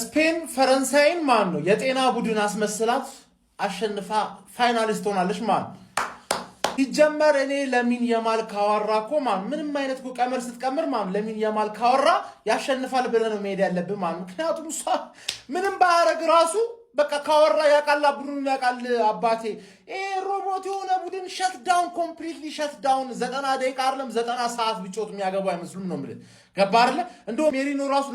ስፔን ፈረንሳይን ማን ነው የጤና ቡድን አስመስላት አሸንፋ ፋይናሊስት ሆናለች ማን ሲጀመር እኔ ለሚን የማል ካወራ እኮ ማን ምንም አይነት እኮ ቀመር ስትቀምር ማን ለሚን የማል ካወራ ያሸንፋል ብለህ ነው መሄድ ያለብህ ማን ምክንያቱም እሷ ምንም ባያረግ ራሱ በቃ ካወራ ያቃል ቡድኑን ያቃል አባቴ ሮቦት የሆነ ቡድን ሸት ዳውን ኮምፕሊትሊ ሸት ዳውን 90 ደቂቃ አይደለም 90 ሰዓት ቢጮት የሚያገባው አይመስሉም ነው ማለት ገባህ አይደል እንደው ሜሪኖ ራሱ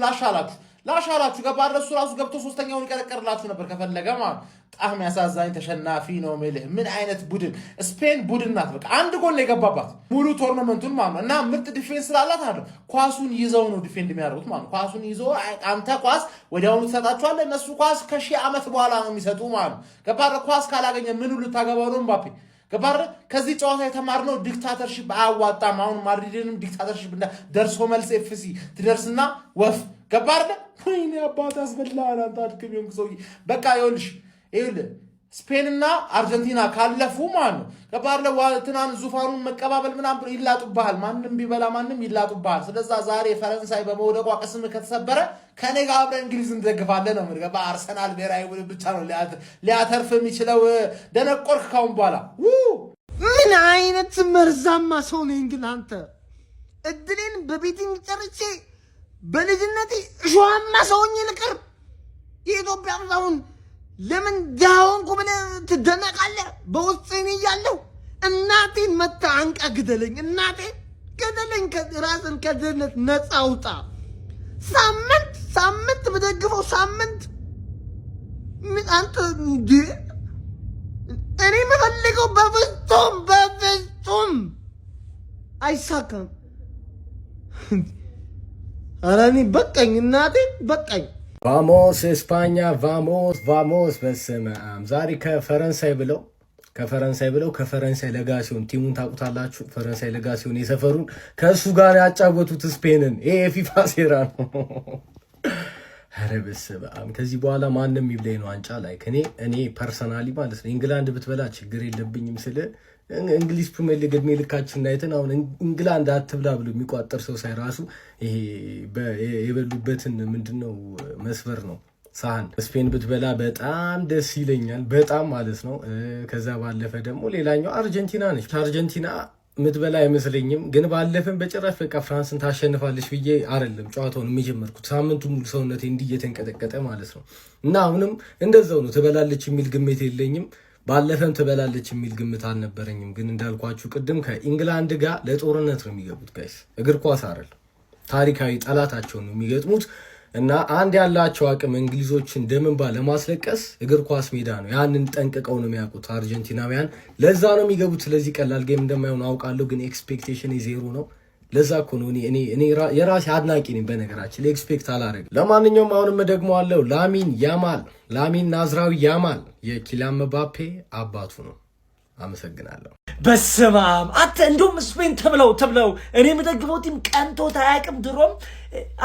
ላሻላችሁ ገባህ እሱ ራሱ ገብቶ ሶስተኛውን ይቀረቀርላችሁ ነበር ከፈለገ ማለት ጣም ያሳዛኝ ተሸናፊ ነው ማለት ምን አይነት ቡድን ስፔን ቡድን ናት በቃ አንድ ጎል ላይ ገባባት ሙሉ ቶርናመንቱን ማለት እና ምርጥ ዲፌንስ ስላላት አይደል ኳሱን ይዘው ነው ዲፌንድ የሚያደርጉት ማለት ኳሱን ይዘው አንተ ኳስ ወዲያውኑ ተሰጣቸዋለህ እነሱ ኳስ ከሺህ ዓመት በኋላ ነው የሚሰጡ ማለት ገባህ ኳስ ካላገኘ ምን ሁሉ ታገባው ነው ምባፔ ገባህ ከዚህ ጨዋታ የተማርነው ዲክታተርሺፕ አያዋጣም አሁን ማድሪድንም ዲክታተርሺፕ እንደ ደርሶ መልስ ኤፍሲ ትደርስና ወፍ ገባህ ወይኔ አባት አስበላና ታድክም ይሁን ሰውዬ በቃ ይኸውልሽ ስፔንና አርጀንቲና ካለፉ ማን ነው ገባህ ለዋልትናን ዙፋኑን መቀባበል ምናምን ይላጡባል ማንንም ቢበላ ማንንም ይላጡባል ስለዛ ዛሬ ፈረንሳይ በመውደቋ ቅስም ከተሰበረ ከኔ ጋር አብረን እንግሊዝ እንደግፋለን ነው ገባህ አርሰናል ብሔራዊ ቡድን ብቻ ነው ሊያተርፍ የሚችለው ደነቆርክ ካሁን በኋላ ምን አይነት መርዛማ ሰው ነኝ ግን አንተ እድሌን በቤቲንግ ጨርሼ በልጅነቴ ሹዋማ ሰውኝ ልቀር የኢትዮጵያ አሁን ለምን ዳውን ቆብለ ትደነቃለህ በውስጤን ይያለው እናቴን መታ አንቃ ግደለኝ እናቴ ገደለኝ ከራስን ከድህነት ነፃ አውጣ ሳምንት በደግፈው ሳምንት ምን አንተ እንዴ እኔ መፈልገው በፍጹም አይሳካም አራኒ በቃኝ እናቴ በቃኝ ቫሞስ እስፓኛ ቫሞስ በስመአብ ዛሬ ከፈረንሳይ ብለው ከፈረንሳይ ለጋሲዮን ቲሙን ታውቁታላችሁ ፈረንሳይ ለጋሲዮን የሰፈሩን ከሱ ጋር ያጫወቱት ስፔንን የፊፋ ሴራ ነው አረ በስመአብ ከዚህ በኋላ ማንንም ይብለኝ ነው አንጫ ላይ እኔ ፐርሰናሊ ማለት ነው ኢንግላንድ ብትበላ ችግር የለብኝም ስለ እንግሊዝ ፕሪሚየር ሊግ እድሜ ልካችን አይተን አሁን እንግላንድ አትብላ ብሎ የሚቋጠር ሰው ሳይራሱ ይሄ የበሉበትን ምንድነው መስፈር ነው ሳህን ስፔን ብትበላ በጣም ደስ ይለኛል በጣም ማለት ነው ከዛ ባለፈ ደግሞ ሌላኛው አርጀንቲና ነች አርጀንቲና ምትበላ አይመስለኝም ግን ባለፈን በጭራሽ በቃ ፍራንስን ታሸንፋለች ብዬ አይደለም ጨዋታውን የሚጀምርኩት ሳምንቱ ሙሉ ሰውነቴ እንዲየተንቀጠቀጠ ማለት ነው እና አሁንም እንደዛው ነው ትበላለች የሚል ግምት የለኝም ባለፈን ትበላለች የሚል ግምት አልነበረኝም ግን እንዳልኳችሁ ቅድም ከኢንግላንድ ጋር ለጦርነት ነው የሚገቡት ጋይስ እግር ኳስ አይደል ታሪካዊ ጠላታቸው ነው የሚገጥሙት እና አንድ ያላቸው አቅም እንግሊዞችን ደምንባ ለማስለቀስ እግር ኳስ ሜዳ ነው ያንን ጠንቅቀው ነው የሚያውቁት አርጀንቲናውያን ለዛ ነው የሚገቡት ስለዚህ ቀላል ጌም እንደማይሆን አውቃለሁ ግን ኤክስፔክቴሽን ዜሮ ነው ለዛ እኮ ነው እኔ የራሴ አድናቂ ነኝ በነገራችን ለኤክስፔክት አላረግም ለማንኛውም አሁንም ደግሞ አለው ላሚን ናዝራዊ ያማል የኪሊያን ምባፔ አባቱ ነው አመሰግናለሁ በስማም አንተ እንደውም ስፔን ተብለው እኔ የምደግፈው ቲም ቀንቶት አያውቅም ድሮም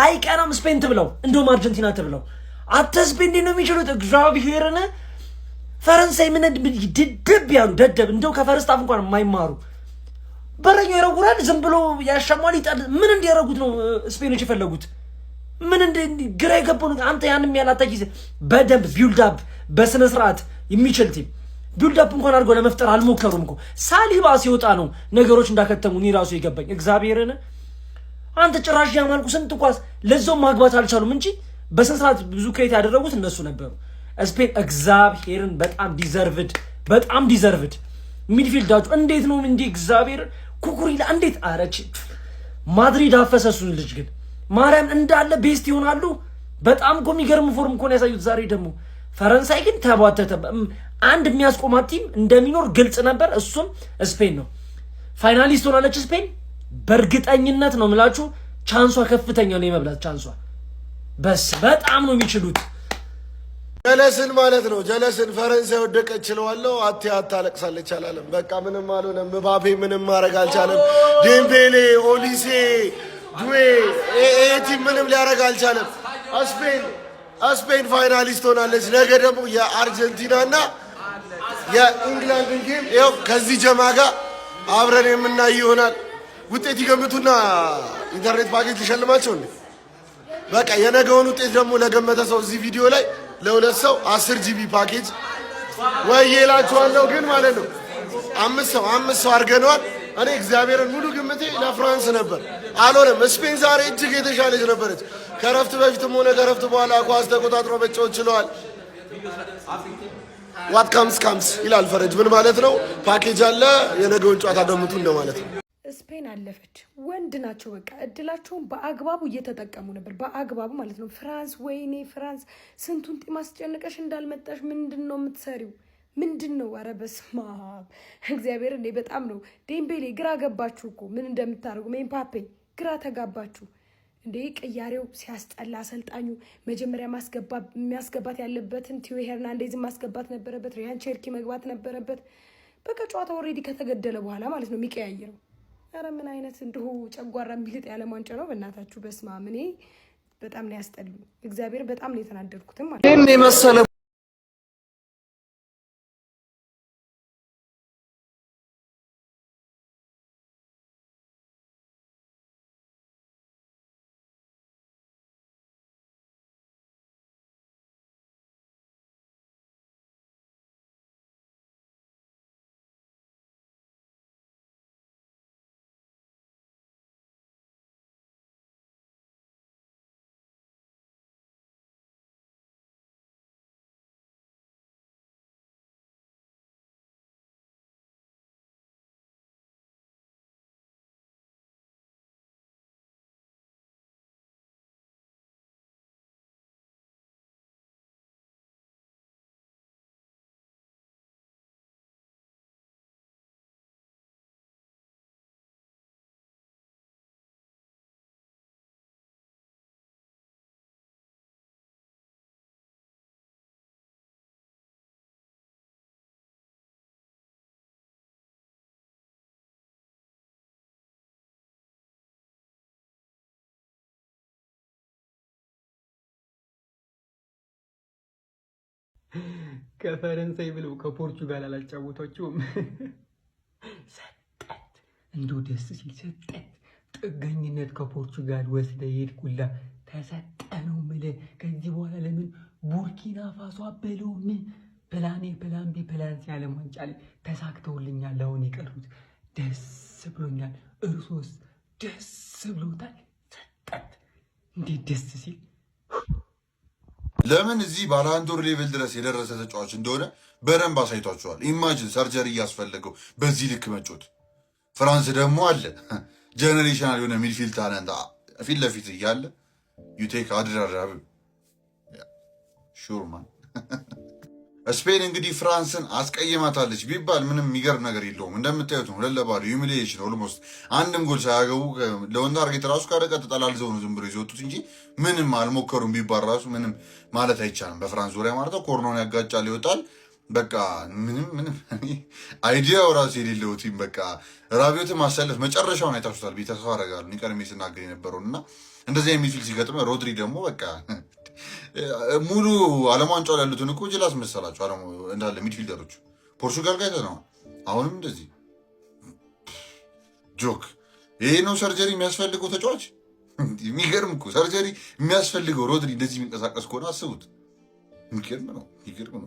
አይቀርም ስፔን ተብለው እንደውም አርጀንቲና ተብለው አንተ ስፔን ነው የሚችሉት እግዚአብሔርን ፈረንሳይ ምን ድድብ ያሉ ደደብ እንደው ከፈርስታፍ እንኳን የማይማሩ በረኛው ይረጉራል ዝም ብሎ ያሻማል ይጣል ምን እንዲያረጉት ነው ስፔኖች የፈለጉት ምን ግራ የገባው አንተ ያንንም ያላታ ጊዜ በደንብ ቢልድ አፕ በስነ ስርዓት የሚችል ቲም ቢልድ አፕ እንኳን አድርገው ለመፍጠር አልሞከሩም እኮ ሳሊባ ሲወጣ ነው ነገሮች እንዳከተሙ እኔ ራሱ ይገባኝ እግዚአብሔርን አንተ ጭራሽ ያማልኩ ስንት ኳስ ለዛው ማግባት አልቻሉም እንጂ በስነ ስርዓት ብዙ ክሬት ያደረጉት እነሱ ነበሩ ስፔን እግዚአብሔርን በጣም ዲዘርቭድ ሚድፊልዳችሁ እንዴት ነው እንዴ እግዚአብሔር ኩኩሪላ እንዴት አረች ማድሪድ አፈሰሱ ልጅ ግን ማርያም እንዳለ ቤስት ይሆናሉ በጣም እኮ የሚገርም ፎርም እኮ ነው ያሳዩት ዛሬ ደግሞ ፈረንሳይ ግን ተባተተ አንድ የሚያስቆማት ቲም እንደሚኖር ግልጽ ነበር እሱም ስፔን ነው ፋይናሊስት ሆናለች ስፔን በእርግጠኝነት ነው የምላችሁ ቻንሷ ከፍተኛ ነው የመብላት ቻንሷ በጣም ነው የሚችሉት ጀለስን ማለት ነው ጀለስን ፈረንሳይ ወደቀች ለዋለው አታለቅሳለች አላለም በቃ ምንም አልሆነም ምባፔ ምንም ማድረግ አልቻለም ዴምቤሌ ኦሊሴ ዱዌ ኤቲ ምንም ሊያረግ አልቻለም ስፔን ፋይናሊስት ሆናለች ነገ ደግሞ የአርጀንቲናና የኢንግላንድ ጌም ይኸው ከዚህ ጀማ ጋር አብረን የምናይ ይሆናል ውጤት ይገምቱና ኢንተርኔት ፓኬጅ ሊሸልማቸው እንዴ በቃ የነገውን ውጤት ደግሞ ለገመተ ሰው እዚህ ቪዲዮ ላይ ለሁለት ሰው 10 ጂቢ ፓኬጅ ወይ እላችኋለሁ። ግን ማለት ነው አምስት ሰው አድርገነዋል። እኔ እግዚአብሔርን ሙሉ ግምቴ ለፍራንስ ነበር፣ አልሆነም። ስፔን ዛሬ እጅግ የተሻለች ነበረች። ከረፍት በፊትም ሆነ ከረፍት በኋላ ኳስ ተቆጣጥሮ መጫወት ችለዋል። ዋት ካምስ ይላል ፈረጅ። ምን ማለት ነው? ፓኬጅ አለ፣ የነገውን ጨዋታ ገምቱ እንደማለት ነው። ስፔን አለፈች። ወንድ ናቸው። በቃ እድላቸውን በአግባቡ እየተጠቀሙ ነበር፣ በአግባቡ ማለት ነው። ፍራንስ ወይኔ ፍራንስ፣ ስንቱን ጢም አስጨንቀሽ እንዳልመጣሽ። ምንድን ነው የምትሰሪው? ምንድን ነው? ኧረ በስመ አብ እግዚአብሔር። እንዴ በጣም ነው። ዴምቤሌ ግራ ገባችሁ እኮ ምን እንደምታደርጉ። ኤምባፔ ግራ ተጋባችሁ እንዴ። ቅያሬው ሲያስጠላ። አሰልጣኙ መጀመሪያ የሚያስገባት ያለበትን ቲዮ ሄርናንዴዝን ማስገባት ነበረበት። ሪያን ቼርኪ መግባት ነበረበት። በቃ ጨዋታ ኦልሬዲ ከተገደለ በኋላ ማለት ነው የሚቀያየረው። ኧረ ምን አይነት እንዲሁ ጨጓራ የሚልጥ ያለ ዋንጫ ነው በእናታችሁ። በስመ አብ። እኔ በጣም ነው ያስጠሉ። እግዚአብሔር በጣም ነው የተናደድኩትም ማለት ነው። የመሰለ ከፈረንሳይ ብለው ከፖርቹጋል አላጫወቷቸውም። ሰጠት እንደው ደስ ሲል ሰጠት። ጥገኝነት ከፖርቹጋል ወስደ የሄድኩላ ተሰጠ ነው የምልህ። ከዚህ በኋላ ለምን ቡርኪና ፋሶ አበለውም? ፕላን ቢ ፕላን ሲ ዓለም ዋንጫ ላይ ተሳክተውልኛል። አሁን የቀሩት ደስ ብሎኛል። እርሶስ ደስ ብሎታል? ሰጠት እንዴት ደስ ሲል። ለምን እዚህ ባላንዶር ሌቭል ድረስ የደረሰ ተጫዋች እንደሆነ በደንብ አሳይቷቸዋል። ኢማጅን ሰርጀሪ እያስፈለገው በዚህ ልክ መጮት። ፍራንስ ደግሞ አለ ጀኔሬሽናል የሆነ ሚድፊልድ ታለንት ፊት ለፊት እያለ ዩቴክ አድራራብ ሹርማን። ስፔን እንግዲህ ፍራንስን አስቀይማታለች ቢባል ምንም የሚገርም ነገር የለውም። እንደምታዩት ነው፣ ለለባዶ ዩሚሊዬሽን ኦልሞስት አንድም ጎል ሳያገቡ ለወንድ አርጌት ራሱ ካደቀ ተጠላልዘው ነው ዝም ብሎ ይዘወጡት እንጂ ምንም አልሞከሩም ቢባል ራሱ ምንም ማለት አይቻልም። በፍራንስ ዙሪያ ማለት ነው። ኮርናውን ያጋጫል፣ ይወጣል። በቃ ምንም አይዲያው ራሱ የሌለው ቲም። በቃ ራቢዮትን ማሰለፍ መጨረሻውን አይታችሁታል ብዬ ተስፋ አደርጋለሁ። ቀድሜ ስናገር የነበረውን እና እንደዚህ የሚድፊልድ ሲገጥመ ሮድሪ ደግሞ በቃ ሙሉ ዓለም ዋንጫው ያሉትን እኮ ጅል አስመሰላቸው እንዳለ ሚድፊልደሮቹ። ፖርቹጋል ጋር ተነዋል። አሁንም እንደዚህ ጆክ። ይሄ ነው ሰርጀሪ የሚያስፈልገው ተጫዋች። የሚገርም እኮ ሰርጀሪ የሚያስፈልገው ሮድሪ እንደዚህ የሚንቀሳቀስ ከሆነ አስቡት። የሚገርም ነው።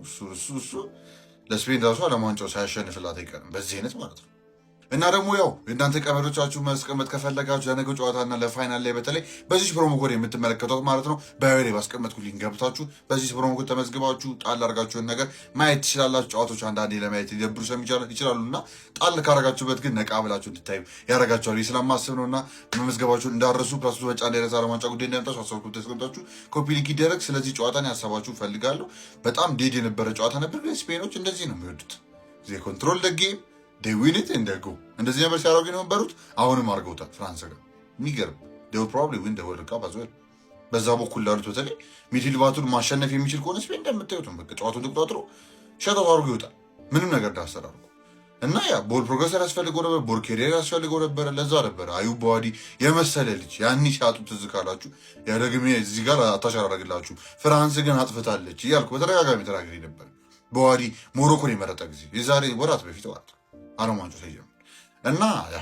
እሱ ለስፔን ራሱ ዓለም ዋንጫው ሳያሸንፍላት አይቀርም በዚህ አይነት ማለት ነው። እና ደግሞ ያው የእናንተ ቀመሮቻችሁ ማስቀመጥ ከፈለጋችሁ ለነገው ጨዋታና ለፋይናል ላይ በተለይ በዚህ ፕሮሞ ኮድ የምትመለከቷት ማለት ነው በዌሬ ባስቀመጥኩ ሊንክ ገብታችሁ በዚህ ፕሮሞ ኮድ ተመዝግባችሁ ጣል አድርጋችሁን ነገር ማየት ትችላላችሁ። ጨዋታዎች አንዳንዴ ለማየት ሊደብሩ ይችላሉ እና ጣል ካረጋችሁበት ግን ነቃ ብላችሁ እንድታዩ ያደርጋችኋል ስለማስብ ነው። እና መመዝገባችሁን እንዳረሱ ፕላስ በጫ እንዳይረሳ ዓለም ዋንጫ ጉዳይ እንዳይመጣችሁ ሀሳብ ተስቀምጣችሁ ኮፒ ሊንክ ይደረግ። ስለዚህ ጨዋታን ያሳባችሁ ፈልጋለሁ። በጣም ዴድ የነበረ ጨዋታ ነበር። ግን ስፔኖች እንደዚህ ነው የሚወዱት። ዜ ኮንትሮል ደ ጌም ዊኒት እንደጎ እንደዚህ ነበር ሲያደርጉ የነበሩት። አሁንም አድርገውታል ፍራንስ ጋር የሚገርም ፕሮባብሊ ዊን ወርልድ ካፕ አዝዌል። በዛ በኩል ላሉት በተለይ ሚድፊልድ ባቱን ማሸነፍ የሚችል ከሆነ ስፔን እንደምታዩት በቃ ጨዋታውን ተቆጣጥሮ ሸጠው አድርጎ ይወጣል። ምንም ነገር ዳሰር አድርጎ እና ያ ቦል ፕሮግረሰር ያስፈልገው ነበር፣ ቦል ኬሪየር ያስፈልገው ነበረ። ለዛ ነበረ አዩብ በዋዲ የመሰለ ልጅ ያኔ ሲያጡ ትዝ ካላችሁ ያደግሜ እዚህ ጋር አታሸራረግላችሁ። ፍራንስ ግን አጥፍታለች እያልኩ በተደጋጋሚ ተናግሬ ነበር። በዋዲ ሞሮኮን የመረጠ ጊዜ የዛሬ ወራት በፊት ማለት ዓለም ዋንጫው ሳይጀምር እና ያ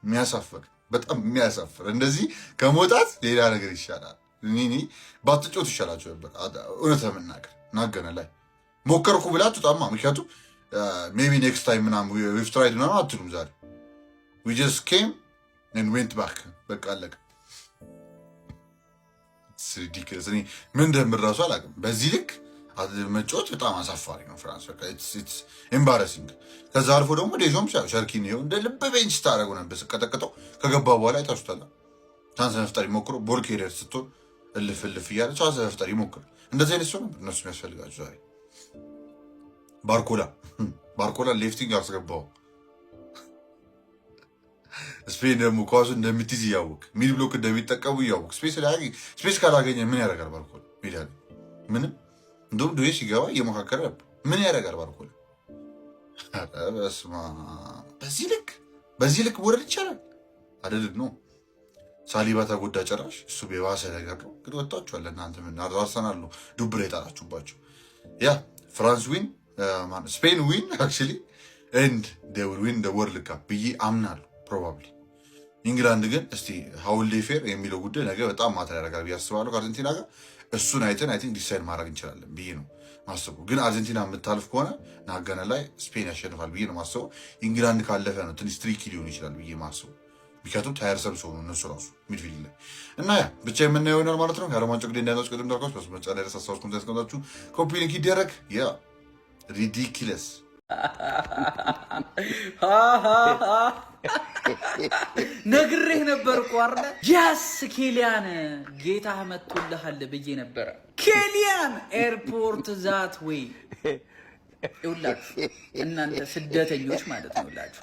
የሚያሳፍር በጣም የሚያሳፍር እንደዚህ ከመውጣት ሌላ ነገር ይሻላል። ባትጮት ይሻላቸው ነበር። እውነት ለመናገር ናገነ ላይ ሞከርኩ ብላችሁ ጣማ። ምክንያቱም ሜቢ ኔክስት ታይም ምናምን ዊቭ ትራይድ ምናምን አትሉም። ዛሬ ዊ ጀስት ኬም ኤንድ ዌንት ባክ በቃ አለቀ። ሪዲክለስ እኔ ምን እንደምር እራሱ አላውቅም። በዚህ ልክ መጫወት በጣም አሳፋሪ ነው። ፍራንስ በቃ ኢትስ ኤምባረሲንግ። ከዛ አልፎ ደግሞ ዴሾም ሸርኪን ይኸው እንደ ልብ ቤንች ታደረገው ነበር ስቀጠቅጠው ከገባ በኋላ አይታችሁታል። ቻንስ መፍጠር ይሞክሩ። ቦል ኬሪየር ስትሆን እልፍ እልፍ እያለ ቻንስ መፍጠር ይሞክሩ። እንደዚህ አይነት ሰው ነበር እነሱ የሚያስፈልጋቸው ዛሬ። ባርኮላ ሌፍቲንግ አስገባው። ስፔን ደግሞ ኳሱ እንደምትይዝ እያወቅ ሚድ ብሎክ እንደሚጠቀሙ እያወቅ ስፔስ ካላገኘ ምን ያደርጋል ባርኮላ? ሜዳ ምንም። እንደውም ዱዌ ሲገባ እየሞካከረ ነበር። ምን ያደርጋል ባርኮላ? በስመ አብ። በዚህ ልክ ወረድ ይቻላል አይደል? ነው ሳሊባ ተጎዳ ጨራሽ። እሱ የባሰ ነገር ነው። ግን ወጣችኋል እናንተ። ምን አርሰናል ነው ዱብ ላይ ጣላችሁባቸው። ያ ፍራንስ ዊን ስፔን ዊን አክቹሊ ኤንድ ዴይ ዊል ዊን ዘ ወርልድ ካፕ ብዬ አምናለሁ። ፕሮባብሊ ኢንግላንድ ግን እስቲ ሃውል ዴይ ፌር የሚለው ጉዳይ ነገ በጣም ማተር ያደርጋል ብዬ አስባለሁ ከአርጀንቲና ጋር። እሱን አይተን አይ ቲንክ ዲሳይድ ማድረግ እንችላለን ብዬ ነው ማስበው። ግን አርጀንቲና የምታልፍ ከሆነ ናገነ ላይ ስፔን ያሸንፋል ብዬ ነው ማስበው። ኢንግላንድ ካለፈ ነው ትንሽ ትሪኪ ሊሆን ይችላል ብዬ ማስበው። ምክንያቱም ታየርሰም ሰው ነው እነሱ ራሱ ሚድፊልድ ላይ እና ያ ብቻ የምናየው ይሆናል ማለት ነው። ያለማንጨው ግዴ እንዳይናችሁ ቅድም እንዳልኳችሁ በስመጫ ላይ ረሳሳዎች ኮንቴንት ያስቀምጣችሁ ኮፒ ሊንክ ይደረግ። ያ ሪዲኪለስ ነግሬህ ነበር እኮ አይደል? ያስ ኬሊያን ጌታህ መጥቶልሃል ብዬ ነበረ። ኬሊያን ኤርፖርት ዛት ወይ ይውላችሁ እናንተ ስደተኞች ማለት ነው ይውላችሁ።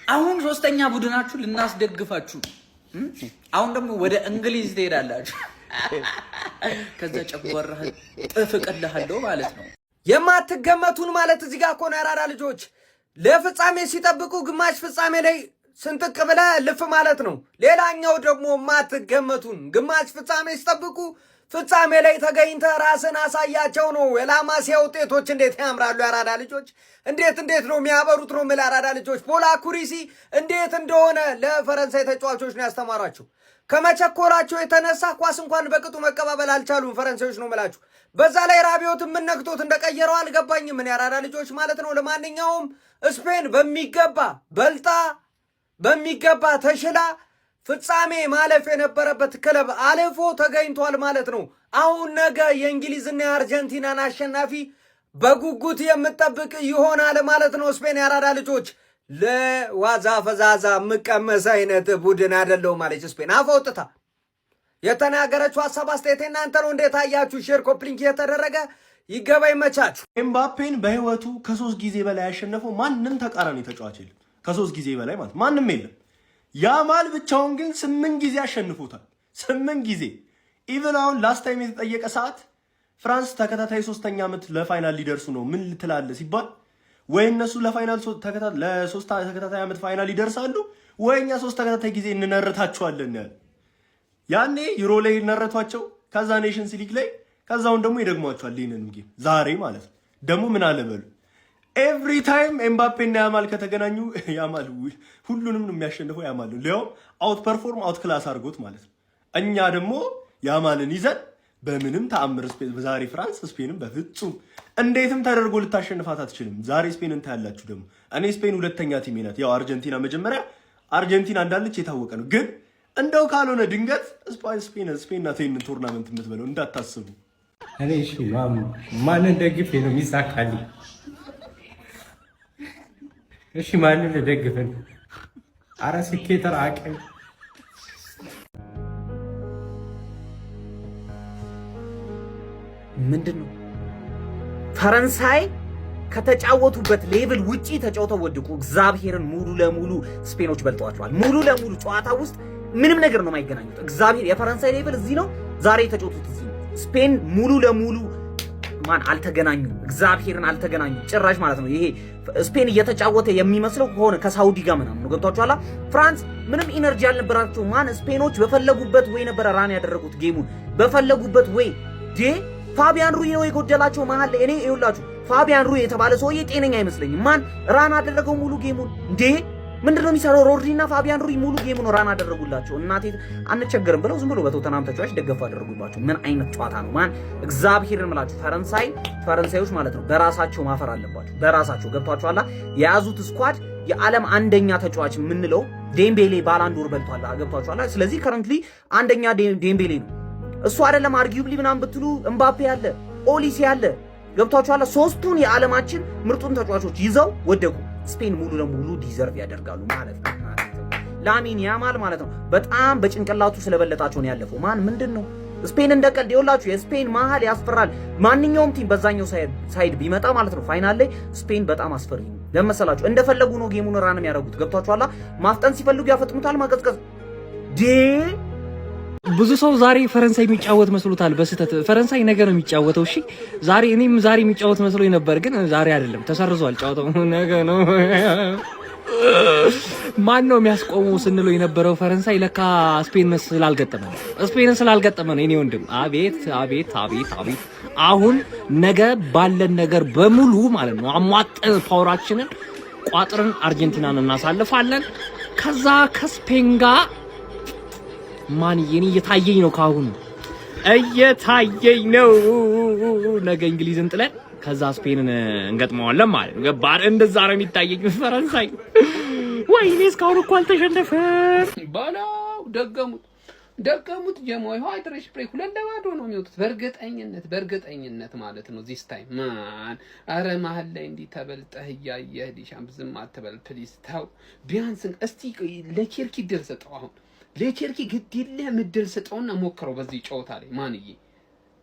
አሁን ሶስተኛ ቡድናችሁ ልናስደግፋችሁ። አሁን ደግሞ ወደ እንግሊዝ ትሄዳላችሁ። ከዛ ጨጓራህን ጥፍቅልሃለሁ ማለት ነው። የማትገመቱን ማለት እዚህ ጋር እኮ ነው ያራዳ ልጆች። ለፍጻሜ ሲጠብቁ ግማሽ ፍጻሜ ላይ ስንጥቅ ብለህ ልፍ ማለት ነው። ሌላኛው ደግሞ የማትገመቱን ግማሽ ፍጻሜ ሲጠብቁ ፍጻሜ ላይ ተገኝተህ ራስን አሳያቸው ነው። የላማሲያ ውጤቶች እንዴት ያምራሉ ያራዳ ልጆች! እንዴት ነው የሚያበሩት ነው የምልህ ያራዳ ልጆች። ፖል አኩሪሲ እንዴት እንደሆነ ለፈረንሳይ ተጫዋቾች ነው ያስተማራቸው። ከመቸኮላቸው የተነሳ ኳስ እንኳን በቅጡ መቀባበል አልቻሉም ፈረንሳዮች ነው የምላችሁ። በዛ ላይ ራቢዮት የምነክቶት እንደቀየረው አልገባኝም ምን ያራዳ ልጆች ማለት ነው። ለማንኛውም ስፔን በሚገባ በልጣ በሚገባ ተሽላ ፍጻሜ ማለፍ የነበረበት ክለብ አልፎ ተገኝቷል ማለት ነው። አሁን ነገ የእንግሊዝና የአርጀንቲናን አሸናፊ በጉጉት የምጠብቅ ይሆናል ማለት ነው። ስፔን ያራዳ ልጆች ለዋዛ ፈዛዛ የምቀመስ አይነት ቡድን አይደለሁም ማለች ስፔን አፈውጥታ የተናገረችው ሀሳብ አስተያየት እናንተ ነው። እንዴት አያችሁ? ሼር ኮፕሊንክ እየተደረገ ይገባ ይመቻችሁ። ኤምባፔን በህይወቱ ከ3 ጊዜ በላይ ያሸነፈው ማንም ተቃራኒ ተጫዋች የለም። ከ3 ጊዜ በላይ ማለት ማንም የለም። ያማል ብቻውን ግን 8 ጊዜ አሸንፎታል። 8 ጊዜ ኢቨን አሁን ላስት ታይም የተጠየቀ ሰዓት ፍራንስ ተከታታይ 3ኛ ዓመት ለፋይናል ሊደርሱ ነው ምን ልትላለ ሲባል ወይ እነሱ ለፋይናል ለሶስት ተከታታይ ዓመት ፋይናል ይደርሳሉ ወይ እኛ 3 ተከታታይ ጊዜ እንነረታቸዋለን ያለ። ያኔ ዩሮ ላይ ነረቷቸው፣ ከዛ ኔሽንስ ሊግ ላይ፣ ከዛውን ደግሞ ይደግሟቸዋል። ይሄንን ጌም ዛሬ ማለት ነው። ደግሞ ምን አለ በሉ ኤቭሪ ታይም ኤምባፔ እና ያማል ከተገናኙ ያማል ሁሉንም ነው የሚያሸንፈው። ያማል ሊያው አውት ፐርፎርም አውት ክላስ አድርጎት ማለት ነው። እኛ ደግሞ ያማልን ይዘን በምንም ተአምር ዛሬ ፍራንስ ስፔንን በፍጹም እንዴትም ተደርጎ ልታሸንፋት አትችልም። ዛሬ ስፔንን ታያላችሁ። ደግሞ እኔ ስፔን ሁለተኛ ቲሜ ናት። ያው አርጀንቲና መጀመሪያ አርጀንቲና እንዳለች የታወቀ ነው። ግን እንደው ካልሆነ ድንገት ስፔን ናት ይሄንን ቶርናመንት የምትበለው እንዳታስቡ። እኔ እሺ ማንን ደግፌ ነው የሚሳካልኝ? እሺ ማንን ደግፈን? አረ ስኬተር አቀኝ ምንድነው? ፈረንሳይ ከተጫወቱበት ሌቭል ውጪ ተጫውተው ወድቁ። እግዚአብሔርን ሙሉ ለሙሉ ስፔኖች በልጠዋቸዋል። ሙሉ ለሙሉ ጨዋታ ውስጥ ምንም ነገር ነው የማይገናኙት። እግዚአብሔር የፈረንሳይ ሌቭል እዚህ ነው፣ ዛሬ የተጫወቱት እዚህ ነው። ስፔን ሙሉ ለሙሉ ማን አልተገናኙም። እግዚአብሔርን አልተገናኙም ጭራሽ ማለት ነው። ይሄ ስፔን እየተጫወተ የሚመስለው ከሆነ ከሳውዲ ጋር ምናምን ነው። ገብቷችኋል? ፍራንስ ምንም ኢነርጂ አልነበራቸው። ማን ስፔኖች በፈለጉበት ወይ ነበረ ራን ያደረጉት ጌሙን በፈለጉበት ወይ ፋቢያን ሩይ ነው የጎደላቸው መሃል ላይ። እኔ ይኸውላችሁ ፋቢያን ሩይ የተባለ ሰውዬ ጤነኛ አይመስለኝም። ማን ራን አደረገው ሙሉ ጌሙን እንዴ? ምንድነው የሚሰራው? ሮድሪና ፋቢያን ሩይ ሙሉ ጌም ነው ራን አደረጉላቸው። እናቴ አንቸገርም ብለው ዝም ብሎ በቶተናም ተጫዋች ደገፉ አደረጉባቸው። ምን አይነት ጨዋታ ነው ማን? እግዚአብሔርን ምላችሁ ፈረንሳዮች ማለት ነው በራሳቸው ማፈር አለባቸው። በራሳቸው ገብቷቸዋል። የያዙት ስኳድ የዓለም አንደኛ ተጫዋች የምንለው ዴምቤሌ ባላንዶር በልቷል። ገብቷቸዋል። ስለዚህ ከረንትሊ አንደኛ ዴምቤሌ ነው። እሱ አይደለም አርጊዩብሊ ምናምን ብትሉ እምባፔ ያለ ኦሊሴ ያለ ገብቷቸዋል። ሶስቱን የዓለማችን ምርጡን ተጫዋቾች ይዘው ወደቁ። ስፔን ሙሉ ለሙሉ ዲዘርቭ ያደርጋሉ ማለት ነው። ላሚን ያማል ማለት ነው በጣም በጭንቅላቱ ስለበለጣቸው ነው ያለፈው። ማን ምንድነው ስፔን እንደቀልድ ይወላችሁ። የስፔን መሀል ያስፈራል። ማንኛውም ቲም በዛኛው ሳይድ ቢመጣ ማለት ነው ፋይናል ላይ ስፔን በጣም አስፈሪ ነው። ለመሰላችሁ እንደፈለጉ ነው ጌሙን ራንም ያደርጉት። ገብቷችኋል። ማፍጠን ሲፈልጉ ያፈጥኑታል። ማቀዝቀዝ ብዙ ሰው ዛሬ ፈረንሳይ የሚጫወት መስሎታል በስህተት። ፈረንሳይ ነገ ነው የሚጫወተው። እሺ ዛሬ እኔም ዛሬ የሚጫወት መስሎኝ ነበር፣ ግን ዛሬ አይደለም፣ ተሰርዟል ጨዋታው፣ ነገ ነው። ማን ነው የሚያስቆመው ስንለው የነበረው ፈረንሳይ ለካ ስፔን ስላልገጠመ ነው። እኔ ወንድም አቤት አቤት አቤት አቤት። አሁን ነገ ባለን ነገር በሙሉ ማለት ነው አሟጠን ፓወራችንን ቋጥረን አርጀንቲናን እናሳልፋለን። ከዛ ከስፔን ጋር ማን የኔ እየታየኝ ነው፣ ካሁን እየታየኝ ነው። ነገ እንግሊዝን ጥለን ከዛ ስፔንን እንገጥመዋለን ማለት ነው። ገባር እንደዛ ነው የሚታየኝ ፈረንሳይ። ወይኔ እስካሁን እኮ አልተሸነፈም ባላው ደገሙት ጀሞ ይኸው አይድሬሽ ብሬክ 2-2 ነው የሚወጡት በእርግጠኝነት ማለት ነው። ዚስ ታይም ማን አረ መሀል ላይ እንዲህ ተበልጠህ እያየህ ዲሻምፕ ዝም አትበል ፕሊዝ ተው። ቢያንስ እስቲ ለቼልሲ ድል ሰጠው። አሁን ለቼልሲ ግድል ምድል ሰጠውና ሞክረው በዚህ ጨዋታ ላይ ማንዬ።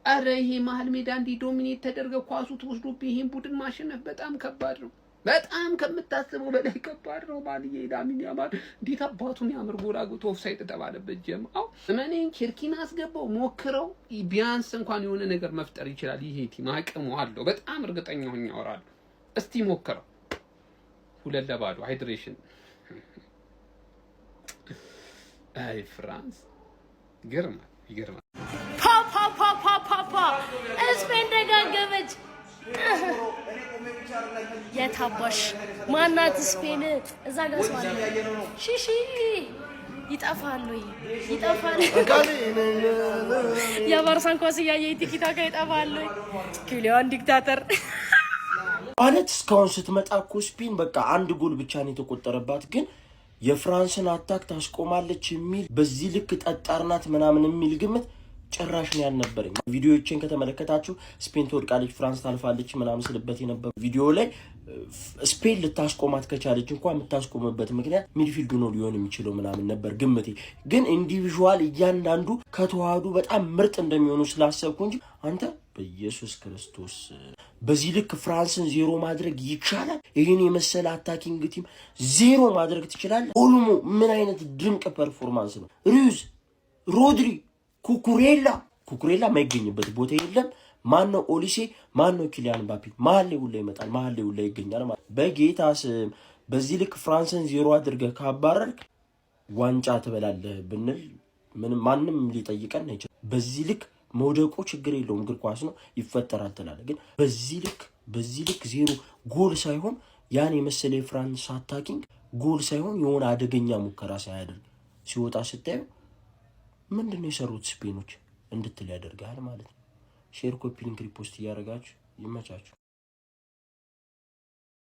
አረ ይሄ መሀል ሜዳ እንዲህ ዶሚኔት ተደርገው ኳሱ ተወስዶብህ ይሄን ቡድን ማሸነፍ በጣም ከባድ ነው። በጣም ከምታስበው በላይ ከባድ ነው። ማንዬ ላሚን ያማል እንዴት አባቱን ያምር ጎል አግብቶ ኦፍሳይድ ተባለበት። ጀማው እመኔን ኬርኪን አስገባው ሞክረው ቢያንስ እንኳን የሆነ ነገር መፍጠር ይችላል። ይሄ ቲም አቅሙ አለው በጣም እርግጠኛ ሆኜ አወራለሁ። እስቲ ሞክረው 2-2 ሃይድሬሽን። አይ ፍራንስ ይገርማል። ፓ ስፔን ደጋገመች። የታባሽ ማናት ስፔን? እዛ ጋር ሰዋለ ሺሺ ይጠፋሉ። የባርሳን ኳስ እያየ ቲኪታካ ይጠፋሉ። ኪሊያን ዲክታተር ማለት እስካሁን ስትመጣ እኮ ስፔን በቃ አንድ ጎል ብቻ ነው የተቆጠረባት፣ ግን የፍራንስን አታክ ታስቆማለች የሚል በዚህ ልክ ጠጣርናት ምናምን የሚል ግምት ጭራሽ ነው ያልነበረኝ። ቪዲዮዎችን ከተመለከታችሁ ስፔን ትወድቃለች ፍራንስ ታልፋለች ምናምን ስልበት የነበረ ቪዲዮ ላይ ስፔን ልታስቆማት ከቻለች እንኳን የምታስቆምበት ምክንያት ሚድፊልዱ ነው ሊሆን የሚችለው ምናምን ነበር ግምቴ። ግን ኢንዲቪዥዋል እያንዳንዱ ከተዋህዱ በጣም ምርጥ እንደሚሆኑ ስላሰብኩ እንጂ አንተ በኢየሱስ ክርስቶስ በዚህ ልክ ፍራንስን 0 ማድረግ ይቻላል? ይህን የመሰለ አታኪንግ ቲም 0 ማድረግ ትችላለህ? ኦልሞ ምን አይነት ድንቅ ፐርፎርማንስ ነው! ሩዝ፣ ሮድሪ፣ ኩኩሬላ የማይገኝበት ቦታ የለም። ማን ነው ኦሊሴ? ማን ነው ኪሊያን ምባፔ? መሀል ላይ ሁላ ይመጣል፣ መሀል ላይ ሁላ ይገኛል ማለት። በጌታ ስም በዚህ ልክ ፍራንስን 0 አድርገህ ካባረርክ ዋንጫ ትበላለህ ብንል ምንም ማንም ሊጠይቀን አይችልም። በዚህ ልክ መውደቁ ችግር የለውም፣ እግር ኳስ ነው ይፈጠራል ትላለህ። ግን በዚህ ልክ 0 ጎል ሳይሆን ያን የመሰለ የፍራንስ አታኪንግ ጎል ሳይሆን የሆነ አደገኛ ሙከራ ሳያደርግ ሲወጣ ስታዩ ምንድነው የሰሩት ስፔኖች እንድትል ያደርጋል ማለት ነው። ሼር፣ ኮፒ ሊንክ፣ ሪፖስት እያደረጋችሁ ይመቻችሁ።